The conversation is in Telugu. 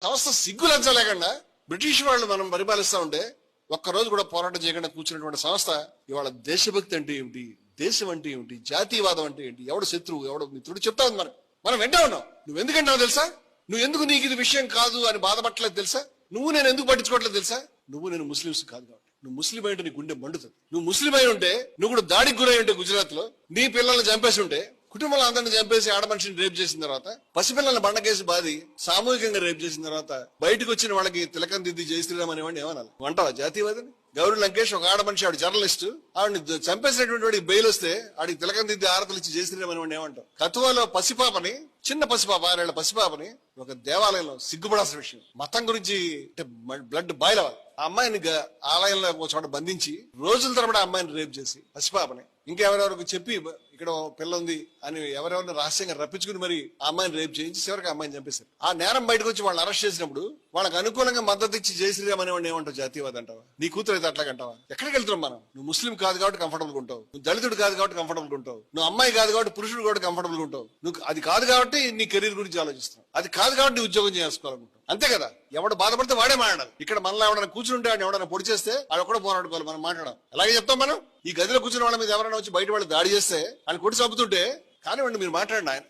సంస్థ సిగ్గులంచలేకుండా బ్రిటిష్ వాళ్ళు మనం పరిపాలిస్తా ఉంటే ఒక్కరోజు కూడా పోరాటం చేయకుండా కూర్చున్నటువంటి సంస్థ ఇవాళ దేశభక్తి అంటే ఏమిటి, దేశం అంటే ఏమిటి, జాతీయవాదం అంటే ఏంటి, ఎవడు శత్రువు ఎవడు మిత్రుడు చెప్తా ఉంది. మనం వెంటనే ఉన్నాం. నువ్వు ఎందుకంటావు తెలుసా? నువ్వు ఎందుకు నీకు ఇది విషయం కాదు అని బాధపడలేదు తెలుసా? నువ్వు నేను ఎందుకు పట్టించుకోవట్లేదు తెలుసా? నువ్వు నేను ముస్లింస్ కాదు కాబట్టి. నువ్వు ముస్లిం అయి ఉంటే నీ గుండె మండుతుంది. నువ్వు ముస్లిం అయి ఉంటే, నువ్వు కూడా దాడికి గురై ఉంటే, గుజరాత్ లో నీ పిల్లల్ని చంపేసి ఉంటే, కుటుంబాల అందరిని చంపేసి ఆడ మనిషిని రేప్ చేసిన తర్వాత, పసిపిల్లల్ని బండకేసి బాది సామూహికంగా రేప్ చేసిన తర్వాత బయటకు వచ్చిన వాళ్ళకి తిలకం దిద్ది జై శ్రీరామ్ అనేవాడిని ఏమనాలి? అంటావా జాతీయవాదిని? గౌరీ లంకేష్ ఒక ఆడ మనిషి, ఆవిడ జర్నలిస్ట్, ఆవిడని చంపేసినటువంటి వాడికి బెయిల్ వస్తే ఆడికి తిలకం దిద్ది ఆరతలు ఇచ్చి జై శ్రీరామ్ అనేవాడిని ఏమంటావు? కతువాలో పసిపాపని, చిన్న పసిపాప 6 ఏళ్ల పసిపాపని ఒక దేవాలయంలో సిగ్గుపడాల్సిన విషయం. మతం గురించి బ్లడ్ బాయిల్ అవ్వాలి. ఆ అమ్మాయిని ఆలయంలో ఒక చోట బంధించి రోజుల తరబడి ఆ అమ్మాయిని రేప్ చేసి పసిపాపని ఇంకెవరెవరికి చెప్పి ఇక్కడ పిల్ల ఉంది అని ఎవరెవరిని రహస్యంగా రప్పించుకుని మరి ఆ అమ్మాయిని రేప్ చేయించి చివరికి ఆ అమ్మాయిని చంపేశారు. ఆ నేరం బయటకు వచ్చి వాళ్ళని అరెస్ట్ చేసినప్పుడు వాళ్ళకి అనుకూలంగా మద్దతు ఇచ్చి జై శ్రీరామ్ అనేవాడిని ఏమంటావు? జాతీయవాది అంటావా? నీ కూతురు అయితే అట్లాగ అంటావా? ఎక్కడికి వెళ్తున్నాం మనం? నువ్వు ముస్లిం కాదు కాబట్టి కంఫర్టబుల్ ఉంటావు, నువ్వు దళితుడు కాదు కాబట్టి కంఫర్టబుల్ ఉంటావు, నువ్వు అమ్మాయి కాదు కాబట్టి పురుషుడు కాబట్టి కంఫర్టబుల్ ఉంటావు, నువ్వు అది కాదు కాబట్టి నీ కెరీర్ గురించి ఆలోచిస్తున్నావు, అది కాదు కాబట్టి నీ ఉద్యోగం చేసుకోవాలనుకుంటావు. అంతే కదా? ఎవడు బాధపడితే వాడే మాట్లాడాలి. ఇక్కడ మనలో ఎవడైనా కూర్చుంటే ఆయన ఎవడైనా పొడి చేస్తే ఆయన కూడా పోరాడుకోవాలి. మనం మాట్లాడాలి. అలాగే చెప్తాం మనం. ఈ గదిలో కూర్చున్న వాళ్ళ మీద ఎవరైనా వచ్చి బయట వాళ్ళు దాడి చేస్తే ఆయన కొట్టి చంపుతుంటే కానివ్వండి, మీరు మాట్లాడండి.